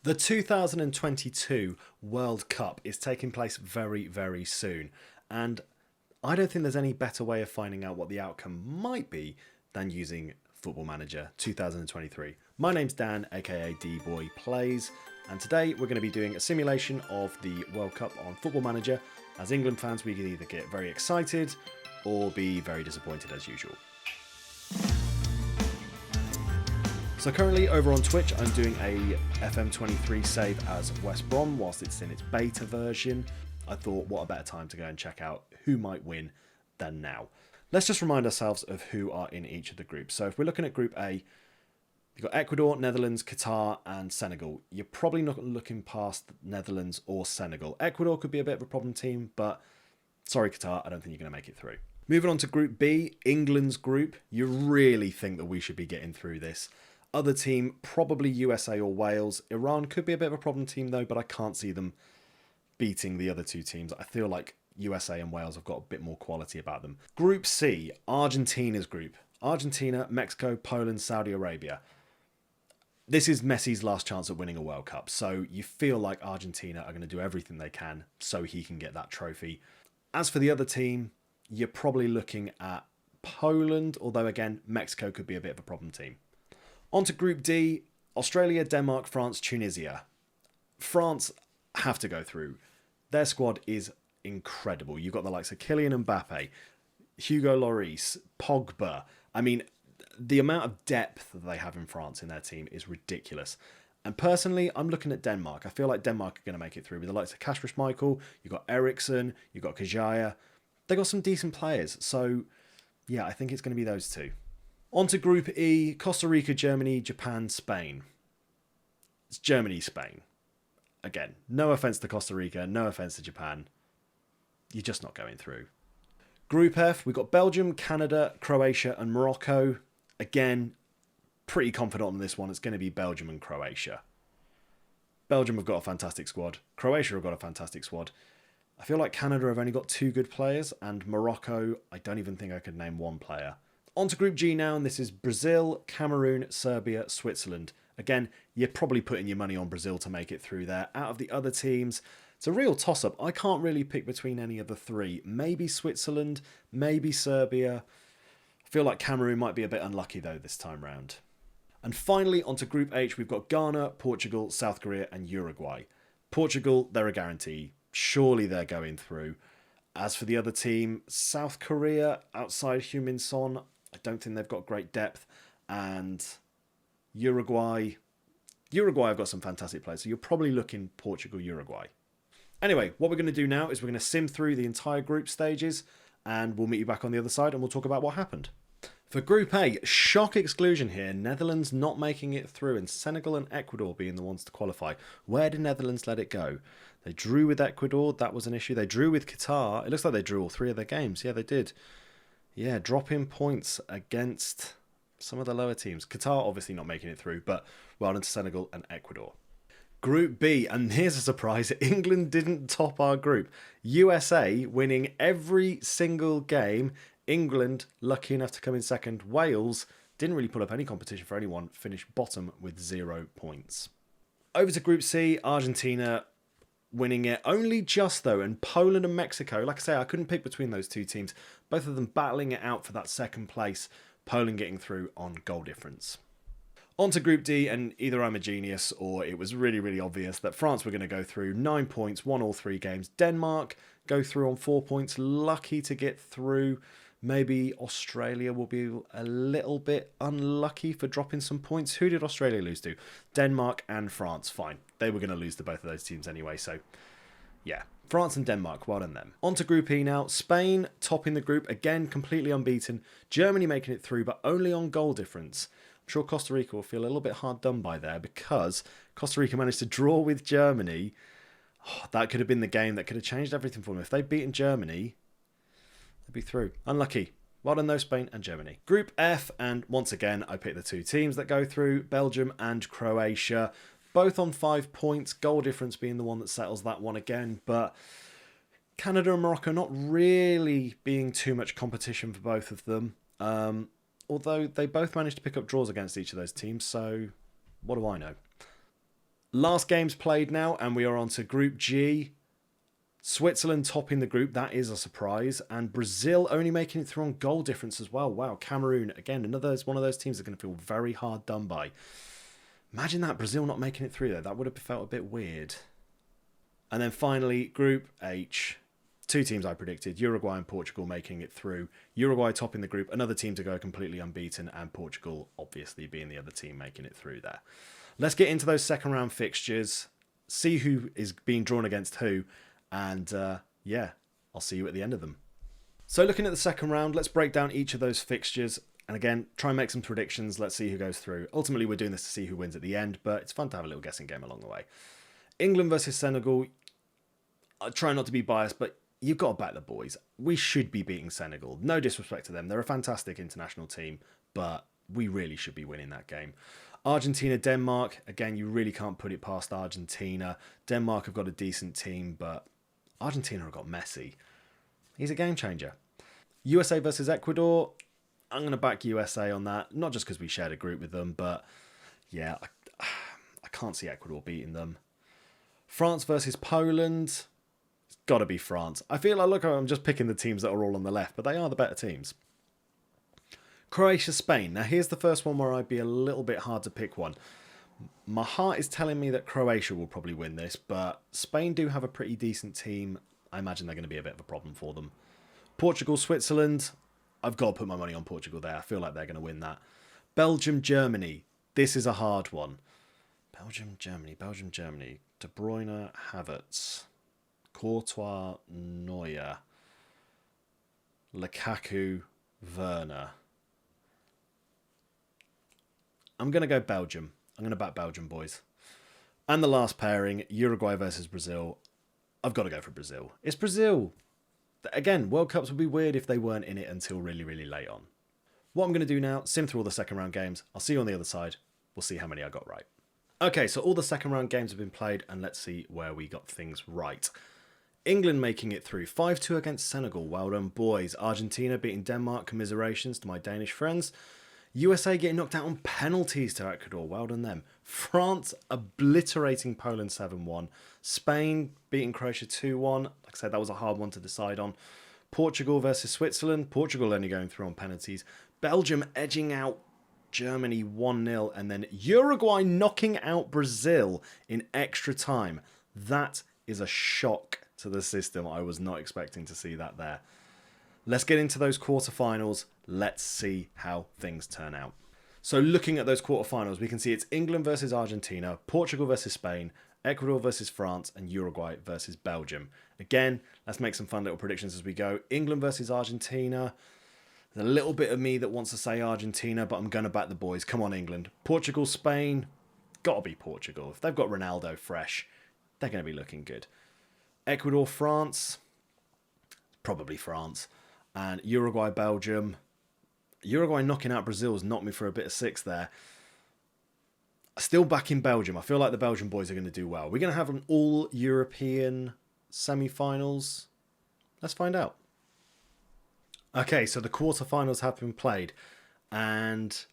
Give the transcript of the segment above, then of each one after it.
The 2022 World Cup is taking place very, very soon, and I don't think there's any better way of finding out what the outcome might be than using Football Manager 2023. My name's Dan, aka D-Boy Plays, and today we're going to be doing a simulation of the World Cup on Football Manager. As England fans, we can either get very excited or be very disappointed as usual. So currently over on Twitch, I'm doing a FM23 save as West Brom whilst it's in its beta version. I thought, what a better time to go and check out who might win than now. Let's just remind ourselves of who are in each of the groups. So if we're looking at Group A, you've got Ecuador, Netherlands, Qatar and Senegal. You're probably not looking past Netherlands or Senegal. Ecuador could be a bit of a problem team, but sorry Qatar, I don't think you're going to make it through. Moving on to Group B, England's group. You really think that we should be getting through this. Other team, probably USA or Wales. Iran could be a bit of a problem team though, but I can't see them beating the other two teams. I feel like USA and Wales have got a bit more quality about them. Group C, Argentina's group. Argentina, Mexico, Poland, Saudi Arabia. This is Messi's last chance at winning a World Cup, so you feel like Argentina are going to do everything they can so he can get that trophy. As for the other team, you're probably looking at Poland, although again, Mexico could be a bit of a problem team. On to Group D, Australia, Denmark, France, Tunisia. France have to go through. Their squad is incredible. You've got the likes of Kylian Mbappe, Hugo Lloris, Pogba. I mean, the amount of depth that they have in France in their team is ridiculous. And personally, I'm looking at Denmark. I feel like Denmark are going to make it through with the likes of Kasper Schmeichel. You've got Eriksen, you've got Kajaya. They've got some decent players. So, yeah, I think it's going to be those two. On to Group E, Costa Rica, Germany, Japan, Spain. It's Germany, Spain. Again, no offence to Costa Rica, no offence to Japan. You're just not going through. Group F, we've got Belgium, Canada, Croatia and Morocco. Again, pretty confident on this one. It's going to be Belgium and Croatia. Belgium have got a fantastic squad. Croatia have got a fantastic squad. I feel like Canada have only got two good players, and Morocco, I don't even think I could name one player. On to Group G now, and this is Brazil, Cameroon, Serbia, Switzerland. Again, you're probably putting your money on Brazil to make it through there. Out of the other teams, it's a real toss-up. I can't really pick between any of the three. Maybe Switzerland, maybe Serbia. I feel like Cameroon might be a bit unlucky though this time round. And finally, onto Group H, we've got Ghana, Portugal, South Korea and Uruguay. Portugal, they're a guarantee. Surely they're going through. As for the other team, South Korea, outside Heung-min Son, I don't think they've got great depth. And Uruguay have got some fantastic players. So you're probably looking Portugal, Uruguay. Anyway, what we're going to do now is we're going to sim through the entire group stages. And we'll meet you back on the other side and we'll talk about what happened. For Group A, shock exclusion here. Netherlands not making it through and Senegal and Ecuador being the ones to qualify. Where did Netherlands let it go? They drew with Ecuador. That was an issue. They drew with Qatar. It looks like they drew all three of their games. Yeah, they did. Yeah, dropping points against some of the lower teams. Qatar obviously not making it through, but well done to Senegal and Ecuador. Group B, and here's a surprise, England didn't top our group. USA winning every single game. England lucky enough to come in second. Wales didn't really put up any competition for anyone, finished bottom with 0 points. Over to Group C, Argentina winning it only just though, and Poland and Mexico, like I say, I couldn't pick between those two teams, both of them battling it out for that second place, Poland getting through on goal difference. On to Group D, and either I'm a genius or it was really, really obvious that France were going to go through 9 points, won all three games. Denmark go through on 4 points, lucky to get through. Maybe Australia will be a little bit unlucky for dropping some points. Who did Australia lose to? Denmark and France. Fine. They were going to lose to both of those teams anyway. So, yeah. France and Denmark. Well done them. On to Group E now. Spain topping the group. Again, completely unbeaten. Germany making it through, but only on goal difference. I'm sure Costa Rica will feel a little bit hard done by there because Costa Rica managed to draw with Germany. Oh, that could have been the game that could have changed everything for them. If they'd beaten Germany, they'd be through. Unlucky. Well done though, Spain and Germany. Group F, and once again, I picked the two teams that go through, Belgium and Croatia. Both on 5 points, goal difference being the one that settles that one again. But Canada and Morocco not really being too much competition for both of them. Although they both managed to pick up draws against each of those teams, so what do I know? Last game's played now, and we are on to Group G. Switzerland topping the group, that is a surprise. And Brazil only making it through on goal difference as well. Wow, Cameroon, again, another one of those teams that are going to feel very hard done by. Imagine that, Brazil not making it through there. That would have felt a bit weird. And then finally, Group H. Two teams I predicted, Uruguay and Portugal making it through. Uruguay topping the group, another team to go completely unbeaten, and Portugal obviously being the other team making it through there. Let's get into those second round fixtures, see who is being drawn against who, and yeah, I'll see you at the end of them. So looking at the second round, let's break down each of those fixtures, and again, try and make some predictions. Let's see who goes through. Ultimately, we're doing this to see who wins at the end, but it's fun to have a little guessing game along the way. England versus Senegal. I try not to be biased, but you've got to back the boys. We should be beating Senegal. No disrespect to them. They're a fantastic international team, but we really should be winning that game. Argentina, Denmark. Again, you really can't put it past Argentina. Denmark have got a decent team, but Argentina have got Messi. He's a game changer. USA versus Ecuador. I'm going to back USA on that. Not just because we shared a group with them, but yeah, I can't see Ecuador beating them. France versus Poland. Got to be France. I feel like, look, I'm just picking the teams that are all on the left, but they are the better teams. Croatia, Spain. Now, here's the first one where I'd be a little bit hard to pick one. My heart is telling me that Croatia will probably win this, but Spain do have a pretty decent team. I imagine they're going to be a bit of a problem for them. Portugal, Switzerland. I've got to put my money on Portugal there. I feel like they're going to win that. Belgium, Germany. This is a hard one. Belgium, Germany. De Bruyne, Havertz. Courtois, Neuer, Lukaku, Werner. I'm going to go Belgium. I'm going to back Belgium, boys. And the last pairing, Uruguay versus Brazil. I've got to go for Brazil. It's Brazil. Again, World Cups would be weird if they weren't in it until really, really late on. What I'm going to do now, sim through all the second round games. I'll see you on the other side. We'll see how many I got right. Okay, so all the second round games have been played, and let's see where we got things right. England making it through 5-2 against Senegal. Well done, boys. Argentina beating Denmark. Commiserations to my Danish friends. USA getting knocked out on penalties to Ecuador. Well done them. France obliterating Poland 7-1. Spain beating Croatia 2-1. Like I said, that was a hard one to decide on. Portugal versus Switzerland. Portugal only going through on penalties. Belgium edging out Germany 1-0. And then Uruguay knocking out Brazil in extra time. That is a shock to the system. I was not expecting to see that there. Let's get into those quarterfinals. Let's see how things turn out. So looking at those quarterfinals, we can see it's England versus Argentina, Portugal versus Spain, Ecuador versus France, and Uruguay versus Belgium. Again, let's make some fun little predictions as we go. England versus Argentina. There's a little bit of me that wants to say Argentina, but I'm going to back the boys. Come on, England. Portugal, Spain. Got to be Portugal. If they've got Ronaldo fresh, they're going to be looking good. Ecuador, France, probably France, and Uruguay, Belgium. Uruguay knocking out Brazil has knocked me for a bit of six there. Still back in Belgium. I feel like the Belgian boys are going to do well. We're going to have an all-European semi-finals. Let's find out. Okay, so the quarterfinals have been played, and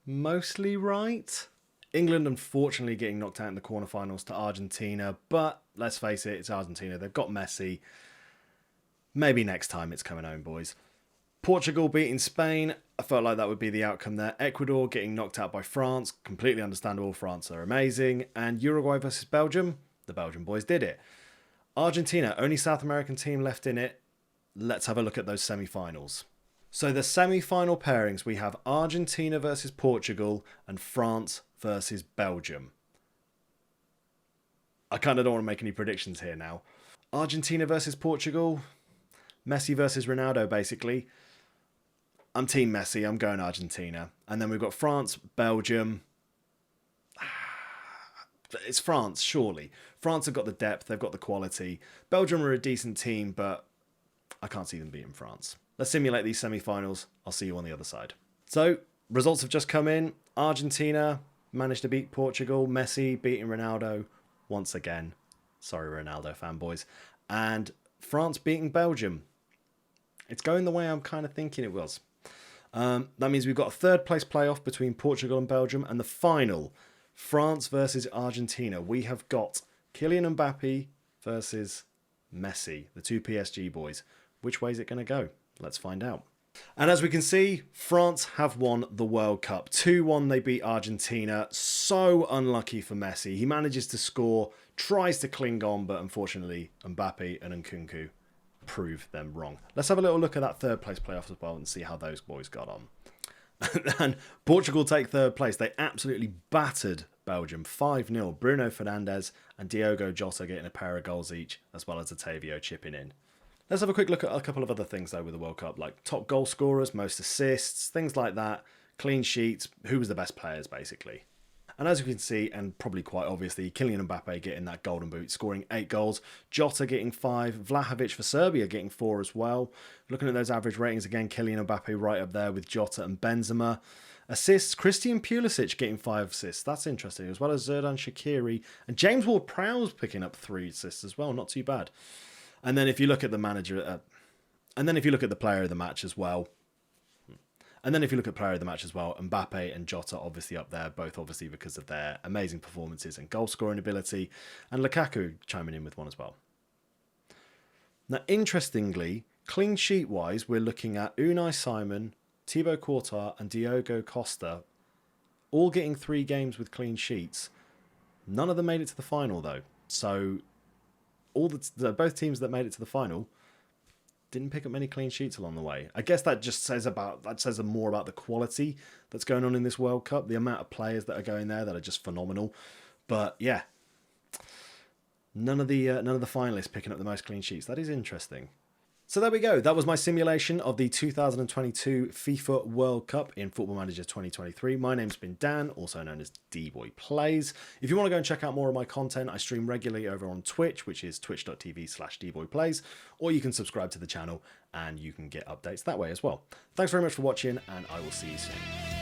mostly right. England, unfortunately, getting knocked out in the quarterfinals to Argentina, but let's face it, it's Argentina. They've got Messi. Maybe next time it's coming home, boys. Portugal beating Spain. I felt like that would be the outcome there. Ecuador getting knocked out by France. Completely understandable. France are amazing. And Uruguay versus Belgium. The Belgian boys did it. Argentina, only South American team left in it. Let's have a look at those semi-finals. So the semi-final pairings, we have Argentina versus Portugal and France versus Belgium. I kind of don't want to make any predictions here now. Argentina versus Portugal. Messi versus Ronaldo, basically. I'm Team Messi. I'm going Argentina. And then we've got France, Belgium. It's France, surely. France have got the depth. They've got the quality. Belgium are a decent team, but I can't see them beating France. Let's simulate these semi-finals. I'll see you on the other side. So, results have just come in. Argentina managed to beat Portugal. Messi beating Ronaldo once again. Sorry, Ronaldo fanboys. And France beating Belgium. It's going the way I'm kind of thinking it was. That means we've got a third place playoff between Portugal and Belgium, and the final, France versus Argentina. We have got Kylian Mbappe versus Messi, the two PSG boys. Which way is it going to go? Let's find out. And as we can see, France have won the World Cup. 2-1, they beat Argentina. So unlucky for Messi. He manages to score, tries to cling on, but unfortunately, Mbappe and Nkunku prove them wrong. Let's have a little look at that third place playoff as well and see how those boys got on. And Portugal take third place. They absolutely battered Belgium 5-0. Bruno Fernandes and Diogo Jota getting a pair of goals each, as well as Otavio chipping in. Let's have a quick look at a couple of other things though with the World Cup, like top goal scorers, most assists, things like that, clean sheets, who was the best players basically. And as you can see, and probably quite obviously, Kylian Mbappe getting that golden boot, scoring 8 goals, Jota getting 5, Vlahovic for Serbia getting 4 as well. Looking at those average ratings again, Kylian Mbappe right up there with Jota and Benzema. Assists, Christian Pulisic getting 5 assists, that's interesting, as well as Xherdan Shaqiri, and James Ward-Prowse picking up 3 assists as well, not too bad. And then if you look at the manager, and then if you look at the player of the match as well, Mbappe and Jota obviously up there, both obviously because of their amazing performances and goal scoring ability, and Lukaku chiming in with 1 as well. Now, interestingly, clean sheet wise, we're looking at Unai Simon, Thibaut Courtois, and Diogo Costa, all getting 3 games with clean sheets. None of them made it to the final though, so both teams that made it to the final didn't pick up many clean sheets along the way. I guess that just says more about the quality that's going on in this World Cup, the amount of players that are going there that are just phenomenal. But yeah, none of the finalists picking up the most clean sheets. That is interesting. So there we go. That was my simulation of the 2022 FIFA World Cup in Football Manager 2023. My name's been Dan, also known as D-Boy Plays. If you want to go and check out more of my content, I stream regularly over on Twitch, which is twitch.tv/dboyplays, or you can subscribe to the channel and you can get updates that way as well. Thanks very much for watching, and I will see you soon.